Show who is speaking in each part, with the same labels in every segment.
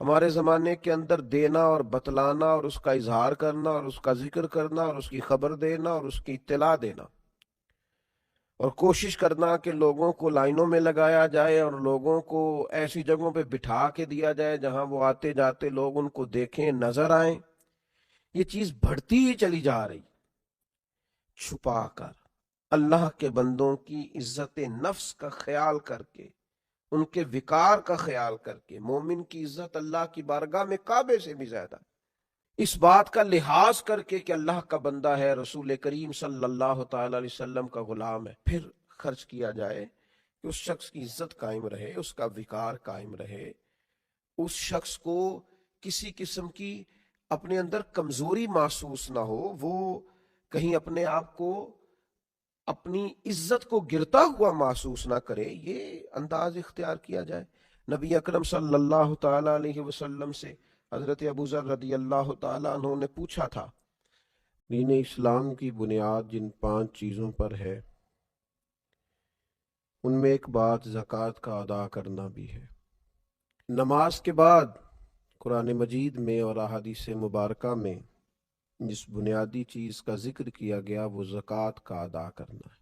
Speaker 1: ہمارے زمانے کے اندر دینا اور بتلانا اور اس کا اظہار کرنا اور اس کا ذکر کرنا اور اس کی خبر دینا اور اس کی اطلاع دینا اور کوشش کرنا کہ لوگوں کو لائنوں میں لگایا جائے اور لوگوں کو ایسی جگہوں پہ بٹھا کے دیا جائے جہاں وہ آتے جاتے لوگ ان کو دیکھیں، نظر آئیں، یہ چیز بڑھتی ہی چلی جا رہی۔ چھپا کر اللہ کے بندوں کی عزت نفس کا خیال کر کے، ان کے وقار کا خیال کر کے، مومن کی عزت اللہ کی بارگاہ میں کعبے سے بھی زیادہ، اس بات کا لحاظ کر کے کہ اللہ کا بندہ ہے، رسول کریم صلی اللہ تعالی علیہ وسلم کا غلام ہے، پھر خرچ کیا جائے کہ اس شخص کی عزت قائم رہے، اس کا وقار قائم رہے، اس شخص کو کسی قسم کی اپنے اندر کمزوری محسوس نہ ہو، وہ کہیں اپنے آپ کو، اپنی عزت کو گرتا ہوا محسوس نہ کرے، یہ انداز اختیار کیا جائے۔ نبی اکرم صلی اللہ تعالی علیہ وسلم سے حضرت ابو ذر رضی اللہ تعالی عنہ نے پوچھا تھا، دین اسلام کی بنیاد جن 5 چیزوں پر ہے ان میں ایک بات زکوٰۃ کا ادا کرنا بھی ہے۔ نماز کے بعد قرآن مجید میں اور احادیث مبارکہ میں جس بنیادی چیز کا ذکر کیا گیا وہ زکوٰۃ کا ادا کرنا ہے۔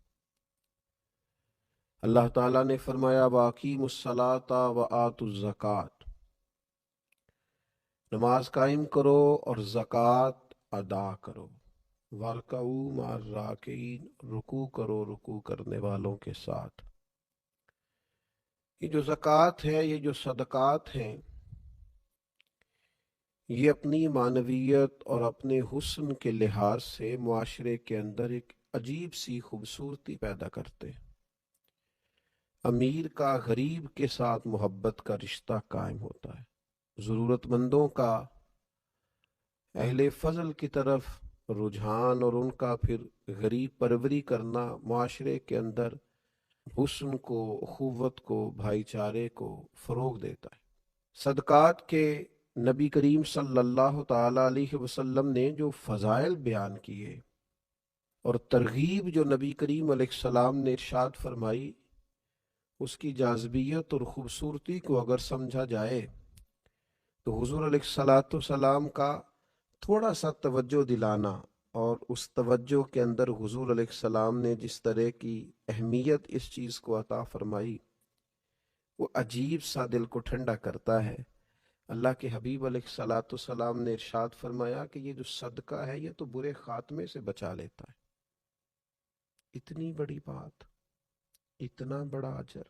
Speaker 1: اللہ تعالیٰ نے فرمایا وَأَقِیمُوا الصَّلَاةَ وَآتُوا الزَّکَاۃَ، نماز قائم کرو اور زکوٰۃ ادا کرو، وَارْکَعُوا مَعَ الرَّاکعِینَ، رکوع کرو رکوع کرنے والوں کے ساتھ۔ یہ جو زکوٰۃ ہے، یہ جو صدقات ہیں، یہ اپنی معنویت اور اپنے حسن کے لحاظ سے معاشرے کے اندر ایک عجیب سی خوبصورتی پیدا کرتے ہیں۔ امیر کا غریب کے ساتھ محبت کا رشتہ قائم ہوتا ہے، ضرورت مندوں کا اہل فضل کی طرف رجحان اور ان کا پھر غریب پروری کرنا معاشرے کے اندر حسن کو، اخوت کو، بھائی چارے کو فروغ دیتا ہے۔ صدقات کے نبی کریم صلی اللہ تعالی علیہ وسلم نے جو فضائل بیان کیے اور ترغیب جو نبی کریم علیہ السلام نے ارشاد فرمائی، اس کی جاذبیت اور خوبصورتی کو اگر سمجھا جائے تو حضور علیہ السلام کا تھوڑا سا توجہ دلانا اور اس توجہ کے اندر حضور علیہ السلام نے جس طرح کی اہمیت اس چیز کو عطا فرمائی، وہ عجیب سا دل کو ٹھنڈا کرتا ہے۔ اللہ کے حبیب علیہ السلام نے ارشاد فرمایا کہ یہ جو صدقہ ہے یہ تو برے خاتمے سے بچا لیتا ہے۔ اتنی بڑی بات، اتنا بڑا اجر،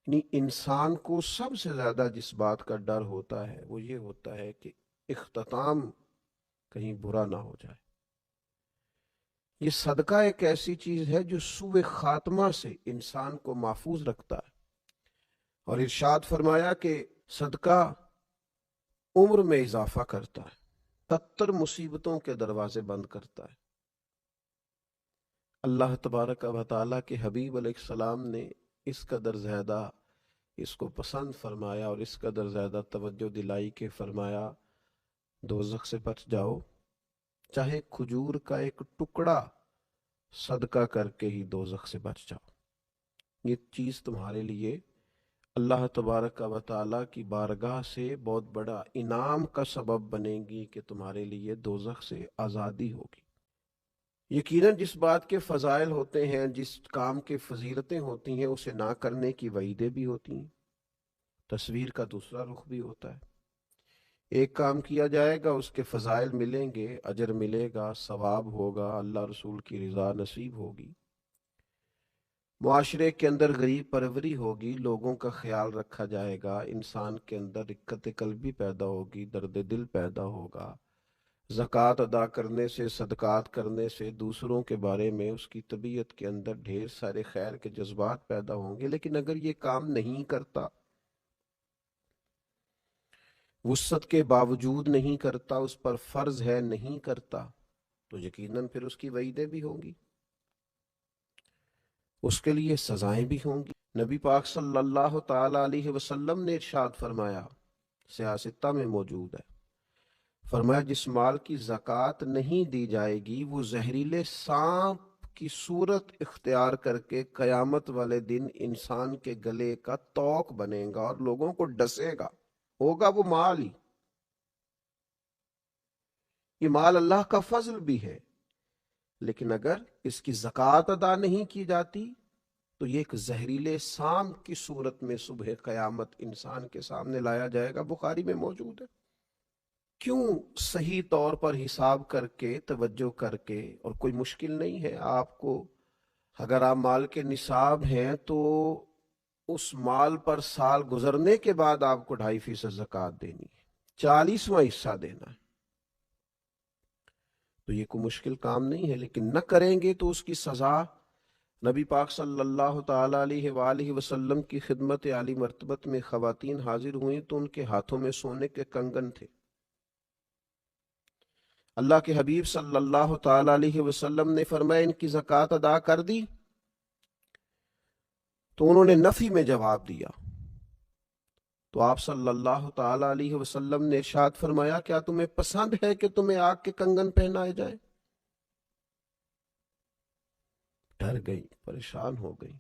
Speaker 1: یعنی انسان کو سب سے زیادہ جس بات کا ڈر ہوتا ہے وہ یہ ہوتا ہے کہ اختتام کہیں برا نہ ہو جائے۔ یہ صدقہ ایک ایسی چیز ہے جو سوء خاتمہ سے انسان کو محفوظ رکھتا ہے، اور ارشاد فرمایا کہ صدقہ عمر میں اضافہ کرتا ہے، 70 مصیبتوں کے دروازے بند کرتا ہے۔ اللہ تبارک و تعالیٰ کے حبیب علیہ السلام نے اس قدر زیادہ اس کو پسند فرمایا اور اس قدر زیادہ توجہ دلائی کہ فرمایا دوزخ سے بچ جاؤ، چاہے کھجور کا ایک ٹکڑا صدقہ کر کے ہی دوزخ سے بچ جاؤ۔ یہ چیز تمہارے لیے اللہ تبارک و تعالیٰ کی بارگاہ سے بہت بڑا انعام کا سبب بنے گی کہ تمہارے لیے دوزخ سے آزادی ہوگی۔ یقیناً جس بات کے فضائل ہوتے ہیں، جس کام کے فضیلتیں ہوتی ہیں، اسے نہ کرنے کی وعیدیں بھی ہوتی ہیں۔ تصویر کا دوسرا رخ بھی ہوتا ہے، ایک کام کیا جائے گا، اس کے فضائل ملیں گے، اجر ملے گا، ثواب ہوگا، اللہ رسول کی رضا نصیب ہوگی، معاشرے کے اندر غریب پروری ہوگی، لوگوں کا خیال رکھا جائے گا، انسان کے اندر رقت قلبی پیدا ہوگی، درد دل پیدا ہوگا، زکوٰۃ ادا کرنے سے، صدقات کرنے سے دوسروں کے بارے میں اس کی طبیعت کے اندر ڈھیر سارے خیر کے جذبات پیدا ہوں گے۔ لیکن اگر یہ کام نہیں کرتا، وسعت کے باوجود نہیں کرتا، اس پر فرض ہے نہیں کرتا، تو یقیناً پھر اس کی وعیدیں بھی ہوں گی، اس کے لیے سزائیں بھی ہوں گی۔ نبی پاک صلی اللہ تعالی علیہ وسلم نے ارشاد فرمایا، سیاستہ میں موجود ہے، فرمایا جس مال کی زکوٰۃ نہیں دی جائے گی وہ زہریلے سانپ کی صورت اختیار کر کے قیامت والے دن انسان کے گلے کا توق بنے گا اور لوگوں کو ڈسے گا، ہوگا وہ مال ہی۔ یہ مال اللہ کا فضل بھی ہے، لیکن اگر اس کی زکوٰۃ ادا نہیں کی جاتی تو یہ ایک زہریلے سام کی صورت میں صبح قیامت انسان کے سامنے لایا جائے گا، بخاری میں موجود ہے۔ کیوں؟ صحیح طور پر حساب کر کے، توجہ کر کے، اور کوئی مشکل نہیں ہے آپ کو، اگر آپ مال کے نصاب ہیں تو اس مال پر سال گزرنے کے بعد آپ کو 2.5% زکوٰۃ دینی ہے، 40واں حصہ دینا ہے۔ تو یہ کوئی مشکل کام نہیں ہے، لیکن نہ کریں گے تو اس کی سزا، نبی پاک صلی اللہ تعالی علیہ وآلہ وسلم کی خدمت عالی مرتبت میں خواتین حاضر ہوئیں تو ان کے ہاتھوں میں سونے کے کنگن تھے۔ اللہ کے حبیب صلی اللہ تعالی علیہ وسلم نے فرمایا ان کی زکوٰۃ ادا کر دی؟ تو انہوں نے نفی میں جواب دیا۔ تو آپ صلی اللہ تعالی علیہ وسلم نے ارشاد فرمایا کیا تمہیں پسند ہے کہ تمہیں آگ کے کنگن پہنائے جائیں؟ ڈر گئی، پریشان ہو گئی۔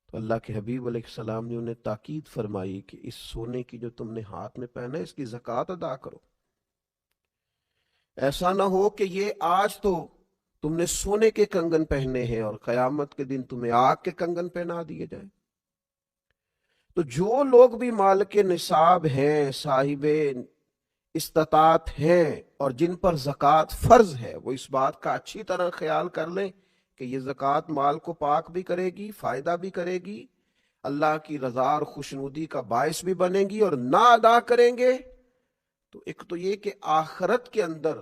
Speaker 1: تو اللہ کے حبیب علیہ السلام نے انہیں تاکید فرمائی کہ اس سونے کی جو تم نے ہاتھ میں پہنا ہے اس کی زکوٰۃ ادا کرو۔ ایسا نہ ہو کہ یہ آج تو تم نے سونے کے کنگن پہنے ہیں اور قیامت کے دن تمہیں آگ کے کنگن پہنا دیے جائیں۔ تو جو لوگ بھی مال کے نصاب ہیں، صاحب استطاعت ہیں، اور جن پر زکوٰۃ فرض ہے، وہ اس بات کا اچھی طرح خیال کر لیں کہ یہ زکوٰۃ مال کو پاک بھی کرے گی، فائدہ بھی کرے گی، اللہ کی رضا اور خوشنودی کا باعث بھی بنے گی، اور نہ ادا کریں گے تو ایک تو یہ کہ آخرت کے اندر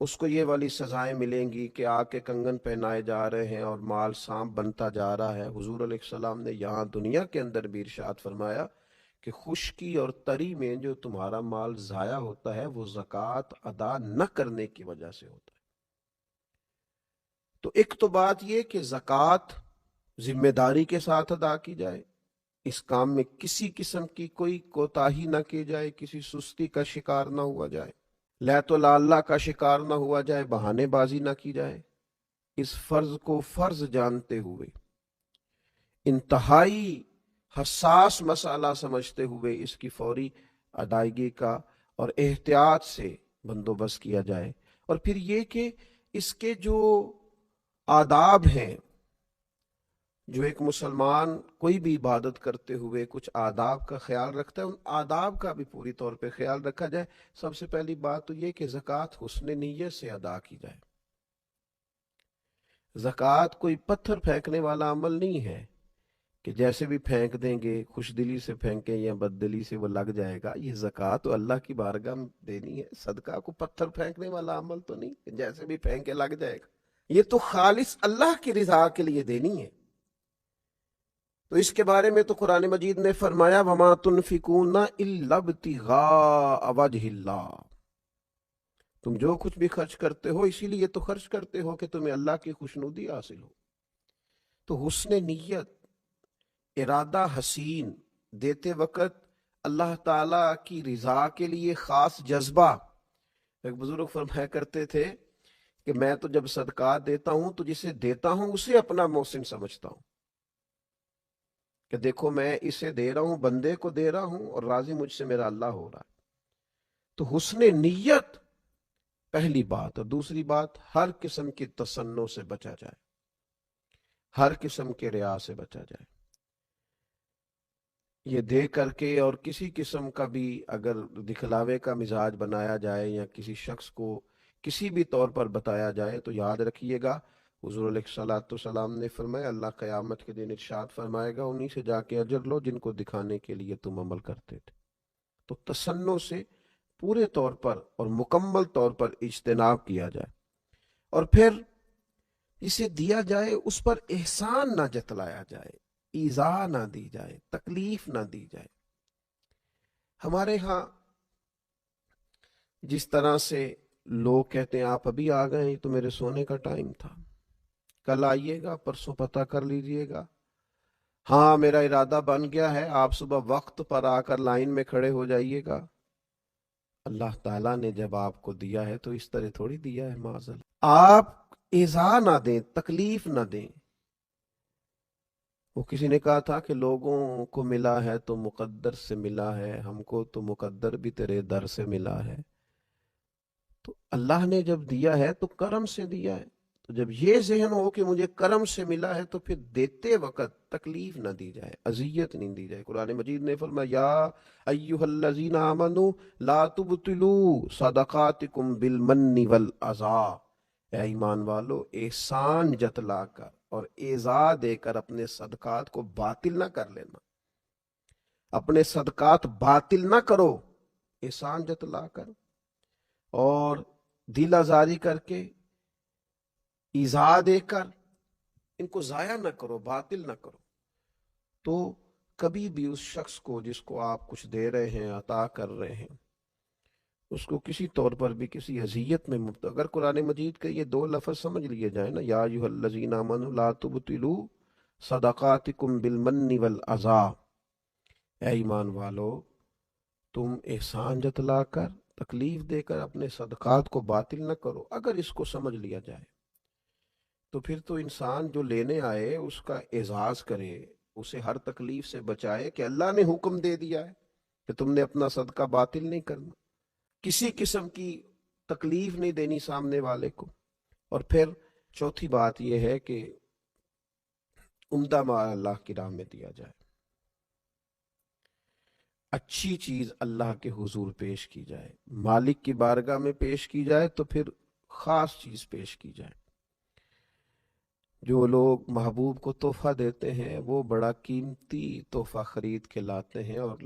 Speaker 1: اس کو یہ والی سزائیں ملیں گی کہ آگ کے کنگن پہنائے جا رہے ہیں اور مال سانپ بنتا جا رہا ہے۔ حضور علیہ السلام نے یہاں دنیا کے اندر بھی ارشاد فرمایا کہ خشکی اور تری میں جو تمہارا مال ضائع ہوتا ہے وہ زکوٰۃ ادا نہ کرنے کی وجہ سے ہوتا ہے۔ تو ایک تو بات یہ کہ زکوٰۃ ذمہ داری کے ساتھ ادا کی جائے، اس کام میں کسی قسم کی کوئی کوتاہی نہ کی جائے، کسی سستی کا شکار نہ ہوا جائے، لیت و لالا کا شکار نہ ہوا جائے، بہانے بازی نہ کی جائے۔ اس فرض کو فرض جانتے ہوئے، انتہائی حساس مسئلہ سمجھتے ہوئے اس کی فوری ادائیگی کا اور احتیاط سے بندوبست کیا جائے۔ اور پھر یہ کہ اس کے جو آداب ہیں، جو ایک مسلمان کوئی بھی عبادت کرتے ہوئے کچھ آداب کا خیال رکھتا ہے، ان آداب کا بھی پوری طور پہ خیال رکھا جائے۔ سب سے پہلی بات تو یہ کہ زکوٰۃ حسن نیت سے ادا کی جائے۔ زکوٰۃ کوئی پتھر پھینکنے والا عمل نہیں ہے کہ جیسے بھی پھینک دیں گے، خوش دلی سے پھینکیں یا بد دلی سے وہ لگ جائے گا۔ یہ زکوٰۃ تو اللہ کی بارگاہ میں دینی ہے، صدقہ کو پتھر پھینکنے والا عمل تو نہیں کہ جیسے بھی پھینکے لگ جائے گا۔ یہ تو خالص اللہ کی رضا کے لیے دینی ہے۔ تو اس کے بارے میں تو قرآن مجید نے فرمایا وَمَا تُنْفِقُونَ إِلَّا ابْتِغَاءَ وَجْهِ اللَّهِ، تم جو کچھ بھی خرچ کرتے ہو اسی لیے تو خرچ کرتے ہو کہ تمہیں اللہ کی خوشنودی حاصل ہو۔ تو حسن نیت، ارادہ حسین، دیتے وقت اللہ تعالیٰ کی رضا کے لیے خاص جذبہ۔ ایک بزرگ فرمایا کرتے تھے کہ میں تو جب صدقات دیتا ہوں تو جسے دیتا ہوں اسے اپنا محسن سمجھتا ہوں، کہ دیکھو میں اسے دے رہا ہوں، بندے کو دے رہا ہوں، اور راضی مجھ سے میرا اللہ ہو رہا ہے۔ تو حسن نیت پہلی بات، اور دوسری بات ہر قسم کی تصنع سے بچا جائے، ہر قسم کے ریا سے بچا جائے۔ یہ دے کر کے اور کسی قسم کا بھی اگر دکھلاوے کا مزاج بنایا جائے یا کسی شخص کو کسی بھی طور پر بتایا جائے تو یاد رکھیے گا حضور علیہ السلام نے فرمایا اللہ قیامت کے دن ارشاد فرمائے گا انہی سے جا کے اجر لو جن کو دکھانے کے لیے تم عمل کرتے تھے۔ تو تصنع سے پورے طور پر اور مکمل طور پر اجتناب کیا جائے، اور پھر اسے دیا جائے اس پر احسان نہ جتلایا جائے، ایذا نہ دی جائے، تکلیف نہ دی جائے۔ ہمارے ہاں جس طرح سے لوگ کہتے ہیں آپ ابھی آ گئے، تو میرے سونے کا ٹائم تھا، کل آئیے گا، پرسوں پتہ کر لیجئے گا، ہاں میرا ارادہ بن گیا ہے، آپ صبح وقت پر آ کر لائن میں کھڑے ہو جائیے گا۔ اللہ تعالیٰ نے جب آپ کو دیا ہے تو اس طرح تھوڑی دیا ہے معاذ اللہ۔ آپ ایذا نہ دیں، تکلیف نہ دیں۔ وہ کسی نے کہا تھا کہ لوگوں کو ملا ہے تو مقدر سے ملا ہے، ہم کو تو مقدر بھی تیرے در سے ملا ہے۔ تو اللہ نے جب دیا ہے تو کرم سے دیا ہے، تو جب یہ ذہن ہو کہ مجھے کرم سے ملا ہے تو پھر دیتے وقت تکلیف نہ دی جائے، اذیت نہیں دی جائے۔ قرآن مجید نے فرمایا یا ایھا الذین آمنوا لا تبطلوا صدقاتکم بالمن والعطا، اے ایمان والو احسان جتلا کر اور ایذا دے کر اپنے صدقات کو باطل نہ کر لینا، اپنے صدقات باطل نہ کرو، احسان جتلا کر اور دل آزاری کر کے، ایذا دے کر، ان کو ضائع نہ کرو، باطل نہ کرو۔ تو کبھی بھی اس شخص کو جس کو آپ کچھ دے رہے ہیں، عطا کر رہے ہیں، اس کو کسی طور پر بھی کسی اذیت میں مبتلا، اگر قرآن مجید کے یہ دو لفظ سمجھ لیے جائیں نا، یا ایھا الذین آمنوا لا تبطلوا صدقاتکم بالمن والعطا، اے ایمان والو تم احسان جتلا کر، تکلیف دے کر اپنے صدقات کو باطل نہ کرو، اگر اس کو سمجھ لیا جائے تو پھر تو انسان جو لینے آئے اس کا اعزاز کرے، اسے ہر تکلیف سے بچائے کہ اللہ نے حکم دے دیا ہے کہ تم نے اپنا صدقہ باطل نہیں کرنا، کسی قسم کی تکلیف نہیں دینی سامنے والے کو۔ اور پھر چوتھی بات یہ ہے کہ عمدہ مال اللہ کی راہ میں دیا جائے، اچھی چیز اللہ کے حضور پیش کی جائے، مالک کی بارگاہ میں پیش کی جائے تو پھر خاص چیز پیش کی جائے۔ جو لوگ محبوب کو تحفہ دیتے ہیں وہ بڑا قیمتی تحفہ خرید کے لاتے ہیں، اور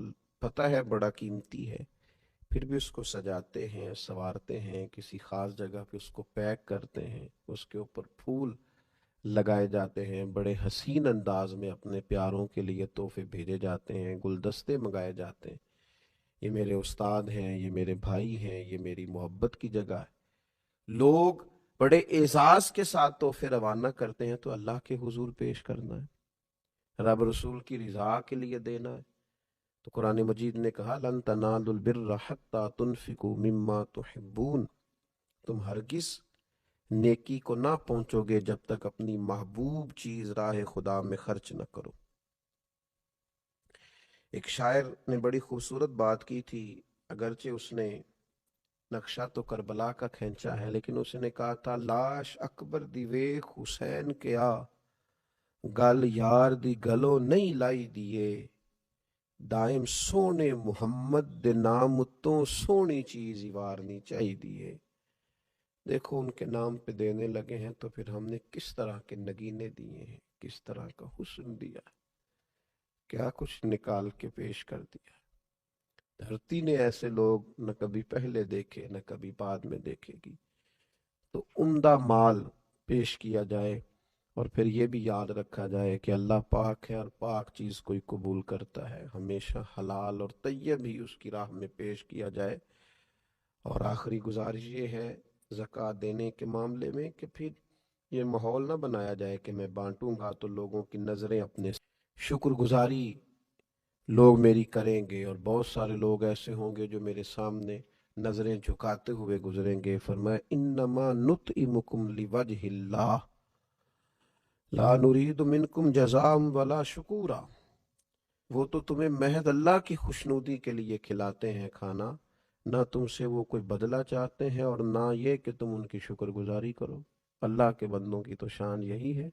Speaker 1: پتہ ہے بڑا قیمتی ہے، پھر بھی اس کو سجاتے ہیں، سنوارتے ہیں، کسی خاص جگہ پہ اس کو پیک کرتے ہیں، اس کے اوپر پھول لگائے جاتے ہیں، بڑے حسین انداز میں اپنے پیاروں کے لیے تحفے بھیجے جاتے ہیں، گلدستے منگائے جاتے ہیں، یہ میرے استاد ہیں، یہ میرے بھائی ہیں، یہ میری محبت کی جگہ ہے۔ لوگ بڑے اعزاز کے ساتھ تحفے روانہ کرتے ہیں تو اللہ کے حضور پیش کرنا ہے، رب رسول کی رضا کے لیے دینا ہے۔ تو قرآن مجید نے کہا لن تنالوا البر حتی تنفقوا مما تحبون، تم ہرگز نیکی کو نہ پہنچو گے جب تک اپنی محبوب چیز راہ خدا میں خرچ نہ کرو۔ ایک شاعر نے بڑی خوبصورت بات کی تھی، اگرچہ اس نے نقشہ تو کربلا کا کھینچا ہے، لیکن اس نے کہا تھا لاش اکبر دی ویکھ حسین کیا، گل یار دی گلو نہیں لائی دیے، دائم سونے محمد دے نام اتوں سونی چیز ہی وارنی چاہی دیے۔ دیکھو ان کے نام پہ دینے لگے ہیں تو پھر ہم نے کس طرح کے نگینے دیے ہیں، کس طرح کا حسن دیا، کیا کچھ نکال کے پیش کر دیا۔ دھرتی نے ایسے لوگ نہ کبھی پہلے دیکھے نہ کبھی بعد میں دیکھے گی۔ تو عمدہ مال پیش کیا جائے، اور پھر یہ بھی یاد رکھا جائے کہ اللہ پاک ہے اور پاک چیز کوئی قبول کرتا ہے، ہمیشہ حلال اور طیب ہی اس کی راہ میں پیش کیا جائے۔ اور آخری گزارش یہ ہے زکوٰۃ دینے کے معاملے میں کہ پھر یہ ماحول نہ بنایا جائے کہ میں بانٹوں گا تو لوگوں کی نظریں اپنے شکر گزاری لوگ میری کریں گے، اور بہت سارے لوگ ایسے ہوں گے جو میرے سامنے نظریں جھکاتے ہوئے گزریں گے۔ فرمایا انما نطعمکم لوجہ اللہ لا نرید منکم جزاء ولا شکورا، وہ تو تمہیں محض اللہ کی خوشنودی کے لیے کھلاتے ہیں کھانا، نہ تم سے وہ کوئی بدلہ چاہتے ہیں اور نہ یہ کہ تم ان کی شکر گزاری کرو۔ اللہ کے بندوں کی تو شان یہی ہے